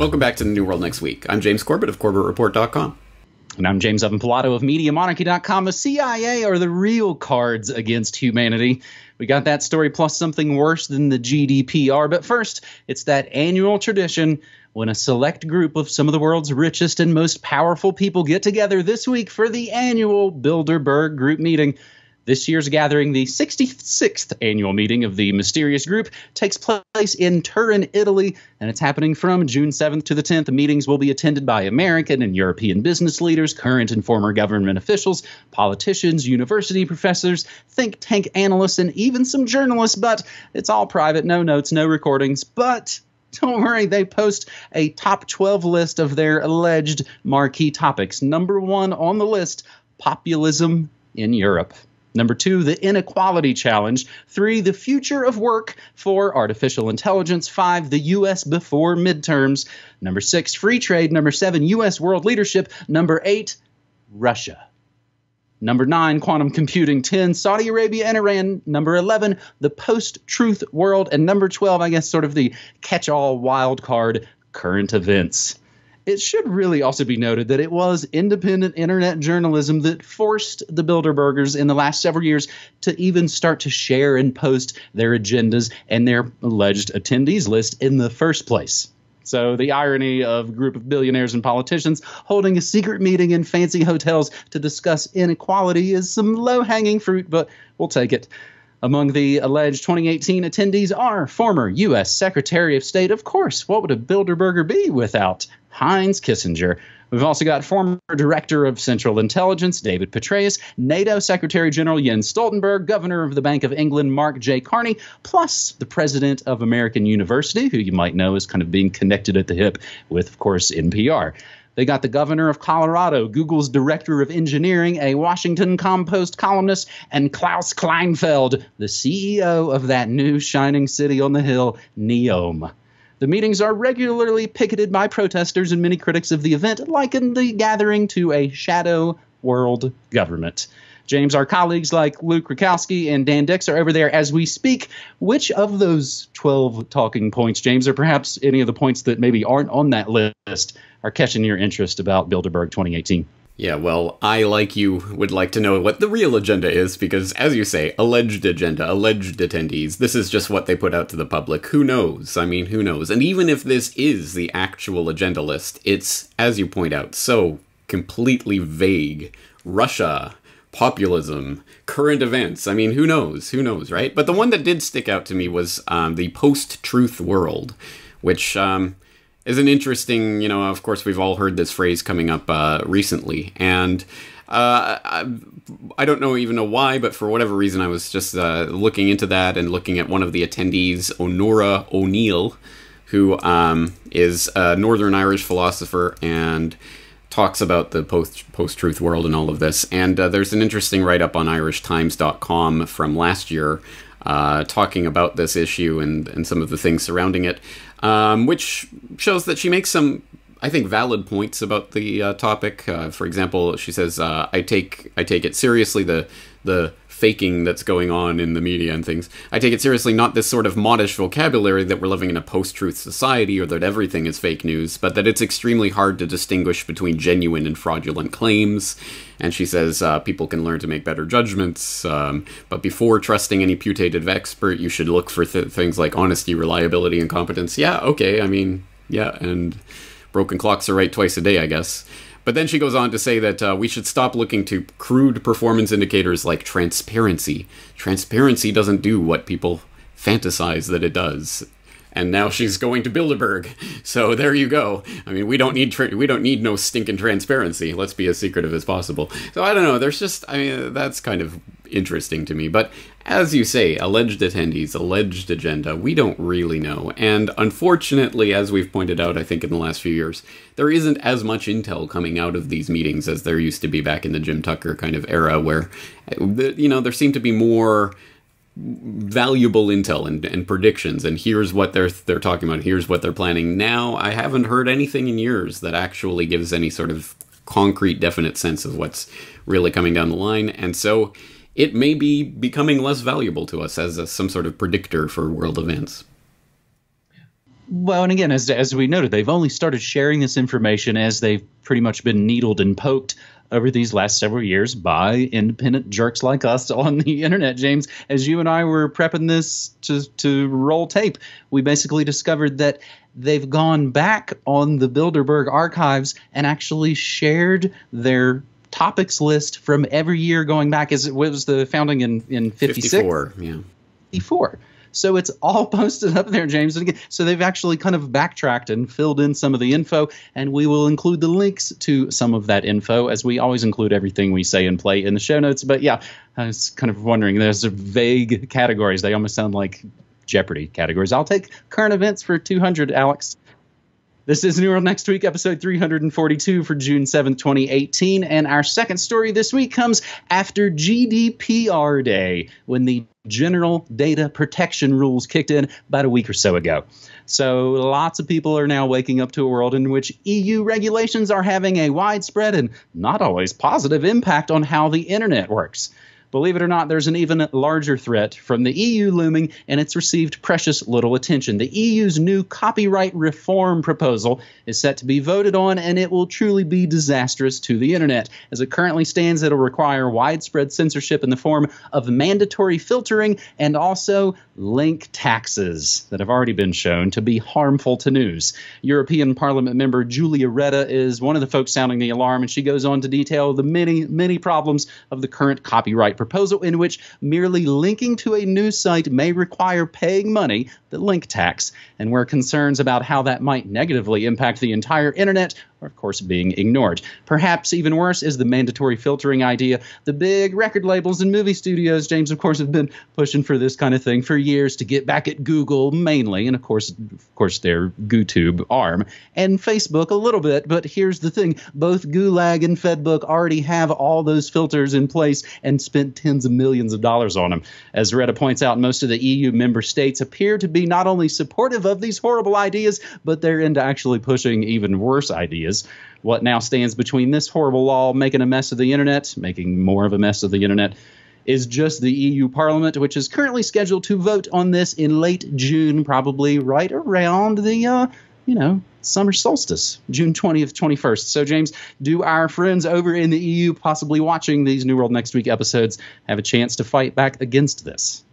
Welcome back to the New World Next Week. I'm James Corbett of corbettreport.com. And I'm James Evan Pilato of MediaMonarchy.com. The CIA are the real cards against humanity. We got that story plus something worse than the GDPR. But first, it's that annual tradition when a select group of some of the world's richest and most powerful people get together this week for the annual Bilderberg Group meeting. This year's gathering, the 66th annual meeting of the mysterious group, takes place in Turin, Italy, and it's happening from June 7th to the 10th. The meetings will be attended by American and European business leaders, current and former government officials, politicians, university professors, think tank analysts, and even some journalists. But it's all private, no notes, no recordings. But don't worry, they post a top 12 list of their alleged marquee topics. Number 1 on the list, populism in Europe. Number 2, the inequality challenge. 3, the future of work for artificial intelligence. 5, the U.S. before midterms. Number 6, free trade. Number 7, U.S. world leadership. Number 8, Russia. Number 9, quantum computing. 10, Saudi Arabia and Iran. Number 11, the post-truth world. And number 12, I guess sort of the catch-all wild card, current events. It should really also be noted that it was independent internet journalism that forced the Bilderbergers in the last several years to even start to share and post their agendas and their alleged attendees list in the first place. So the irony of a group of billionaires and politicians holding a secret meeting in fancy hotels to discuss inequality is some low-hanging fruit, but we'll take it. Among the alleged 2018 attendees are former U.S. Secretary of State. Of course, what would a Bilderberger be without Heinz Kissinger? We've also got former Director of Central Intelligence, David Petraeus, NATO Secretary General Jens Stoltenberg, Governor of the Bank of England, Mark J. Carney, plus the President of American University, who you might know is kind of being connected at the hip with, of course, NPR. They got the governor of Colorado, Google's director of engineering, a Washington Compost columnist, and Klaus Kleinfeld, the CEO of that new shining city on the hill, Neom. The meetings are regularly picketed by protesters, and many critics of the event liken the gathering to a shadow world government. James, our colleagues like Luke Rakowski and Dan Dix are over there as we speak. Which of those 12 talking points, James, or perhaps any of the points that maybe aren't on that list, are catching your interest about Bilderberg 2018? Yeah, well, I, like you, would like to know what the real agenda is, because, as you say, alleged agenda, alleged attendees, this is just what they put out to the public. Who knows? I mean, who knows? And even if this is the actual agenda list, it's, as you point out, so completely vague. Russia, populism, current events. I mean, who knows? Who knows, right? But the one that did stick out to me was the post-truth world, which is an interesting, of course, we've all heard this phrase coming up recently. And I don't even know why, but for whatever reason, I was just looking into that and looking at one of the attendees, Honora O'Neill, who is a Northern Irish philosopher and talks about the post-truth world and all of this. And there's an interesting write-up on irishtimes.com from last year talking about this issue and some of the things surrounding it, which shows that she makes some, I think, valid points about the topic. For example, she says, I take it seriously, the faking that's going on in the media and things. I take it seriously, not this sort of modish vocabulary that we're living in a post-truth society or that everything is fake news, but that it's extremely hard to distinguish between genuine and fraudulent claims. And she says people can learn to make better judgments, but before trusting any putative expert, you should look for things like honesty, reliability, and competence. Yeah, okay, I mean, yeah, and broken clocks are right twice a day, I guess. But then she goes on to say that we should stop looking to crude performance indicators like transparency. Transparency doesn't do what people fantasize that it does. And now she's going to Bilderberg. So there you go. I mean, we don't need no stinking transparency. Let's be as secretive as possible. So I don't know. There's just, I mean, that's kind of interesting to me. But as you say, alleged attendees, alleged agenda, we don't really know. And unfortunately, as we've pointed out, I think in the last few years, there isn't as much intel coming out of these meetings as there used to be back in the Jim Tucker kind of era, where, there seemed to be more valuable intel and predictions, and here's what they're talking about, here's what they're planning. Now, I haven't heard anything in years that actually gives any sort of concrete, definite sense of what's really coming down the line, and so it may be becoming less valuable to us as some sort of predictor for world events. Well, and again, as we noted, they've only started sharing this information as they've pretty much been needled and poked over these last several years by independent jerks like us on the internet, James. As you and I were prepping this to roll tape, we basically discovered that they've gone back on the Bilderberg archives and actually shared their topics list from every year going back. As it was the founding in 56? 54, yeah. 54. So it's all posted up there, James. And again, so they've actually kind of backtracked and filled in some of the info, and we will include the links to some of that info, as we always include everything we say and play in the show notes. But yeah, I was kind of wondering, there's vague categories. They almost sound like Jeopardy categories. I'll take current events for 200, Alex. This is New World Next Week, episode 342 for June 7th, 2018. And our second story this week comes after GDPR Day, when the General Data Protection Rules kicked in about a week or so ago. So lots of people are now waking up to a world in which EU regulations are having a widespread and not always positive impact on how the internet works. Believe it or not, there's an even larger threat from the EU looming, and it's received precious little attention. The EU's new copyright reform proposal is set to be voted on, and it will truly be disastrous to the internet. As it currently stands, it'll require widespread censorship in the form of mandatory filtering and also link taxes that have already been shown to be harmful to news. European Parliament member Julia Reda is one of the folks sounding the alarm, and she goes on to detail the many, many problems of the current copyright proposal, in which merely linking to a news site may require paying money, the link tax, and where concerns about how that might negatively impact the entire internet are, of course, being ignored. Perhaps even worse is the mandatory filtering idea. The big record labels and movie studios, James, of course, have been pushing for this kind of thing for years to get back at Google mainly, and of course their GooTube arm, and Facebook a little bit. But here's the thing. Both Gulag and Fedbook already have all those filters in place and spent tens of millions of dollars on them. As Retta points out, most of the EU member states appear to be not only supportive of these horrible ideas, but they're into actually pushing even worse ideas. What now stands between this horrible law making a mess of the internet, making more of a mess of the internet, is just the EU Parliament, which is currently scheduled to vote on this in late June, probably right around the, summer solstice, June 20th, 21st. So, James, do our friends over in the EU, possibly watching these New World Next Week episodes, have a chance to fight back against this?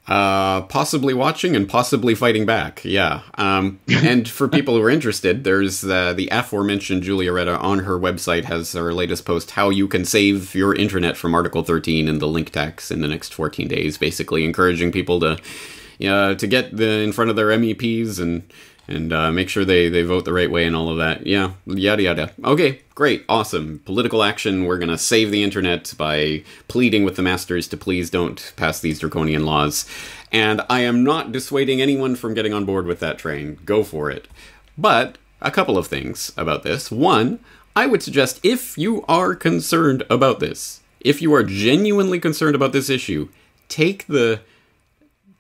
Possibly watching and possibly fighting back, yeah. And for people who are interested, there's the aforementioned Julia Reda on her website has her latest post, how you can save your internet from Article 13 and the link tax in the next 14 days, basically encouraging people to get in front of their MEPs and make sure they vote the right way and all of that. Yeah, yada yada. Okay, great, awesome. Political action, we're going to save the internet by pleading with the masters to please don't pass these draconian laws. And I am not dissuading anyone from getting on board with that train. Go for it. But a couple of things about this. One, I would suggest if you are concerned about this, if you are genuinely concerned about this issue, take the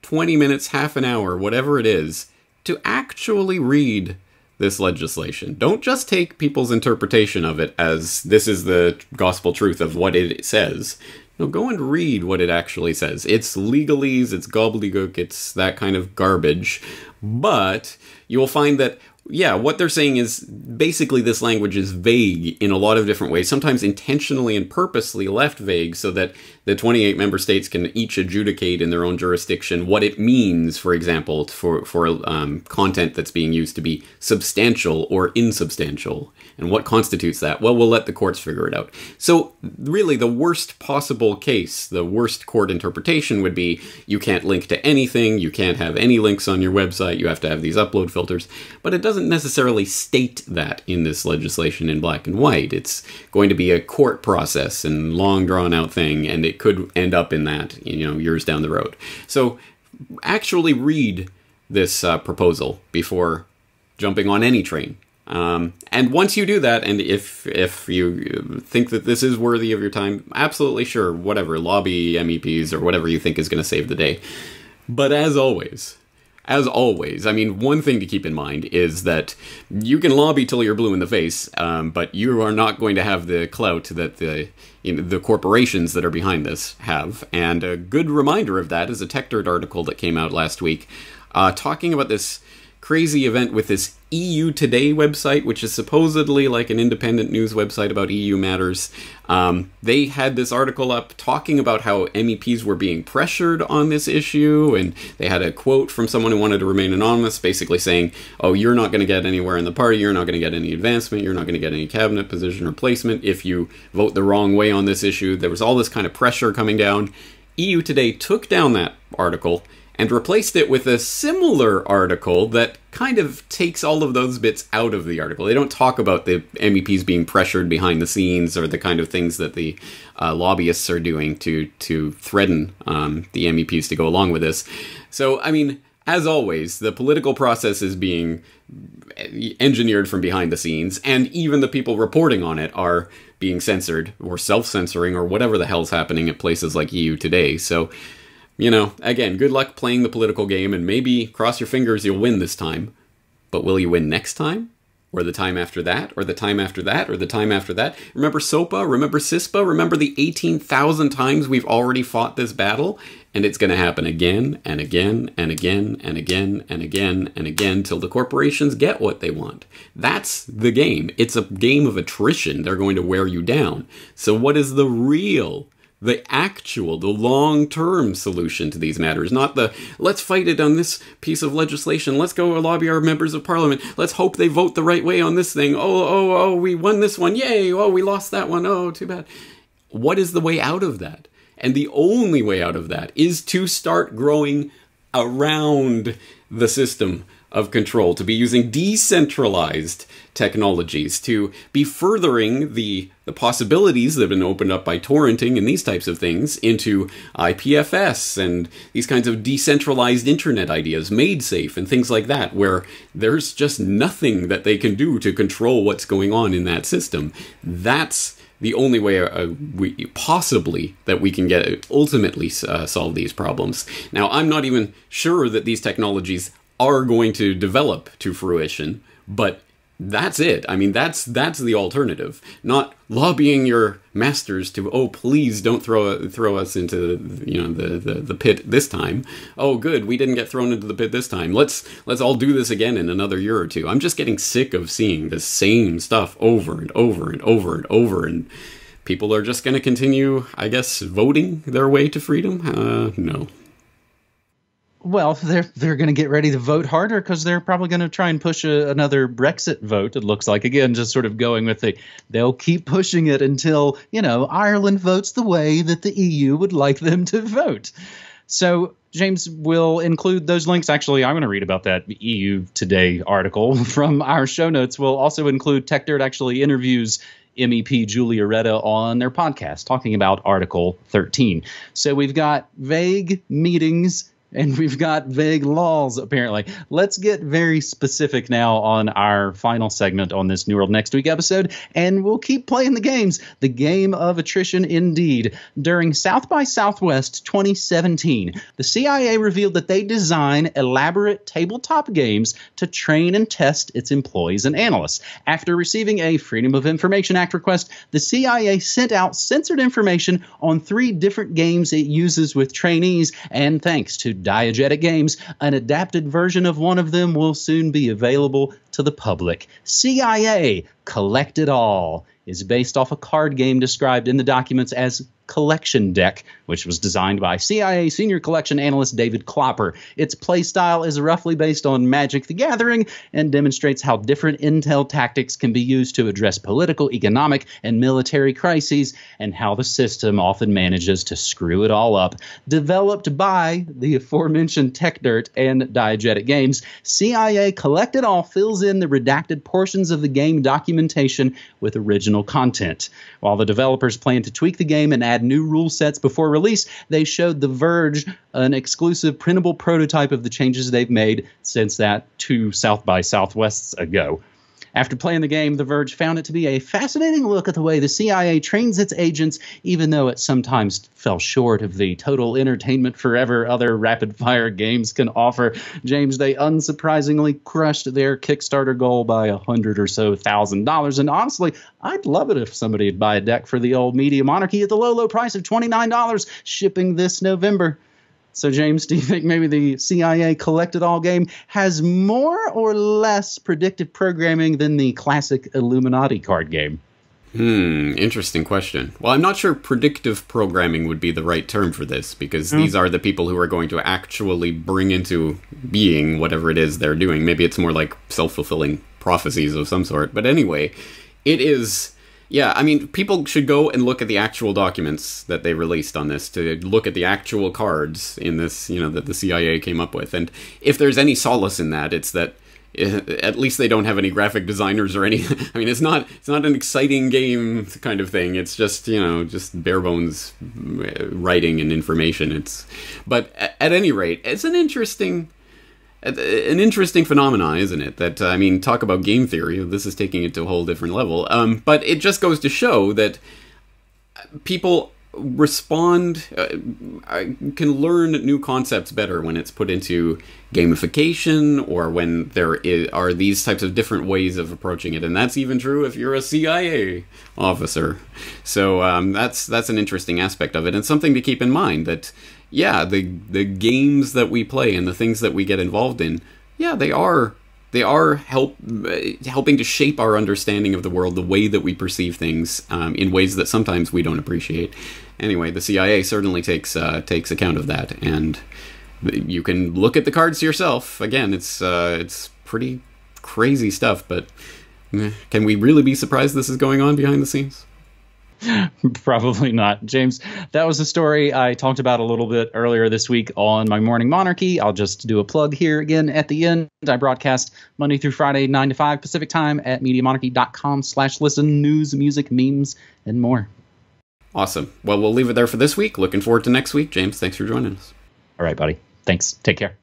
20 minutes, half an hour, whatever it is, to actually read this legislation. Don't just take people's interpretation of it as this is the gospel truth of what it says. No, go and read what it actually says. It's legalese, it's gobbledygook, it's that kind of garbage. But you will find that, yeah, what they're saying is basically this language is vague in a lot of different ways, sometimes intentionally and purposely left vague so that the 28 member states can each adjudicate in their own jurisdiction what it means, for example, for content that's being used to be substantial or insubstantial. And what constitutes that? Well, we'll let the courts figure it out. So really the worst possible case, the worst court interpretation would be you can't link to anything, you can't have any links on your website, you have to have these upload filters. But it doesn't necessarily state that in this legislation in black and white. It's going to be a court process and long drawn out thing, and it could end up in that, years down the road. So actually read this proposal before jumping on any train. And once you do that, and if you think that this is worthy of your time, absolutely sure, whatever, lobby MEPs or whatever you think is going to save the day. But as always, I mean, one thing to keep in mind is that you can lobby till you're blue in the face, but you are not going to have the clout that the corporations that are behind this have. And a good reminder of that is a TechDirt article that came out last week talking about this crazy event with this EU Today website, which is supposedly like an independent news website about EU matters. They had this article up talking about how MEPs were being pressured on this issue, and they had a quote from someone who wanted to remain anonymous, basically saying, oh, you're not going to get anywhere in the party, you're not going to get any advancement, you're not going to get any cabinet position or placement if you vote the wrong way on this issue. There was all this kind of pressure coming down. EU Today took down that article and replaced it with a similar article that kind of takes all of those bits out of the article. They don't talk about the MEPs being pressured behind the scenes or the kind of things that the lobbyists are doing to threaten the MEPs to go along with this. So, I mean, as always, the political process is being engineered from behind the scenes, and even the people reporting on it are being censored or self-censoring or whatever the hell's happening at places like EU Today. So, you know, again, good luck playing the political game, and maybe cross your fingers you'll win this time. But will you win next time? Or the time after that? Or the time after that? Or the time after that? Remember SOPA? Remember CISPA? Remember the 18,000 times we've already fought this battle? And it's going to happen again and again and again and again and again and again till the corporations get what they want. That's the game. It's a game of attrition. They're going to wear you down. So what is the long-term solution to these matters? Not the, let's fight it on this piece of legislation, let's go lobby our members of parliament, let's hope they vote the right way on this thing, oh, we won this one, yay, oh, we lost that one, oh, too bad. What is the way out of that? And the only way out of that is to start growing around the system of control, to be using decentralized technologies, to be furthering the possibilities that have been opened up by torrenting and these types of things into IPFS and these kinds of decentralized internet ideas, made safe and things like that, where there's just nothing that they can do to control what's going on in that system. That's the only way that we can get ultimately solve these problems. Now, I'm not even sure that these technologies are going to develop to fruition, but that's it. I mean, that's the alternative. Not lobbying your masters to, oh, please don't throw us into the pit this time. Oh, good, we didn't get thrown into the pit this time. Let's all do this again in another year or two. I'm just getting sick of seeing the same stuff over and over and over and over, and people are just going to continue, I guess, voting their way to freedom. No. Well, they're going to get ready to vote harder because they're probably going to try and push another Brexit vote. It looks like, again, just sort of going with they'll keep pushing it until, Ireland votes the way that the EU would like them to vote. So James will include those links. Actually, I'm going to read about that EU Today article from our show notes. We'll also include Tech Dirt actually interviews MEP Julia Retta on their podcast talking about Article 13. So we've got vague meetings and we've got vague laws, apparently. Let's get very specific now on our final segment on this New World Next Week episode, and we'll keep playing the games. The game of attrition, indeed. During South by Southwest 2017, the CIA revealed that they design elaborate tabletop games to train and test its employees and analysts. After receiving a Freedom of Information Act request, the CIA sent out censored information on 3 different games it uses with trainees, and thanks to Diegetic Games, an adapted version of one of them will soon be available to the public. CIA Collect It All is based off a card game described in the documents as Collection Deck, which was designed by CIA senior collection analyst David Klopper. Its playstyle is roughly based on Magic the Gathering and demonstrates how different intel tactics can be used to address political, economic, and military crises, and how the system often manages to screw it all up. Developed by the aforementioned Tech Dirt and Diegetic Games, CIA Collect It All fills in the redacted portions of the game documentation with original content. While the developers plan to tweak the game and add new rule sets before release, they showed The Verge an exclusive printable prototype of the changes they've made since that 2 South by Southwests ago. After playing the game, The Verge found it to be a fascinating look at the way the CIA trains its agents, even though it sometimes fell short of the total entertainment forever other rapid-fire games can offer. James, they unsurprisingly crushed their Kickstarter goal by $100,000 or so. And honestly, I'd love it if somebody would buy a deck for the old Media Monarchy at the low price of $29, shipping this November. So, James, do you think maybe the CIA Collect It All game has more or less predictive programming than the classic Illuminati card game? Interesting question. Well, I'm not sure predictive programming would be the right term for this, because these are the people who are going to actually bring into being whatever it is they're doing. Maybe it's more like self-fulfilling prophecies of some sort. But anyway, it is... Yeah, I mean, people should go and look at the actual documents that they released on this, to look at the actual cards in this, that the CIA came up with. And if there's any solace in that, it's that at least they don't have any graphic designers or any... I mean, it's not an exciting game kind of thing. It's just, just bare bones writing and information. But at any rate, it's an interesting phenomenon, isn't it? That, I mean, talk about game theory. This is taking it to a whole different level. But it just goes to show that people respond, can learn new concepts better when it's put into gamification, or when there are these types of different ways of approaching it. And that's even true if you're a CIA officer. So that's an interesting aspect of it, and something to keep in mind, that yeah, the games that we play and the things that we get involved in, yeah, they are helping to shape our understanding of the world, the way that we perceive things, in ways that sometimes we don't appreciate. Anyway, the CIA certainly takes account of that, and you can look at the cards yourself. Again, it's pretty crazy stuff, but can we really be surprised this is going on behind the scenes? Probably not. James, that was a story I talked about a little bit earlier this week on my Morning Monarchy. I'll just do a plug here again at the end. I broadcast Monday through Friday, 9 to 5 Pacific time at MediaMonarchy.com/listen, news, music, memes, and more. Awesome. Well, we'll leave it there for this week. Looking forward to next week. James, thanks for joining us. All right, buddy. Thanks. Take care.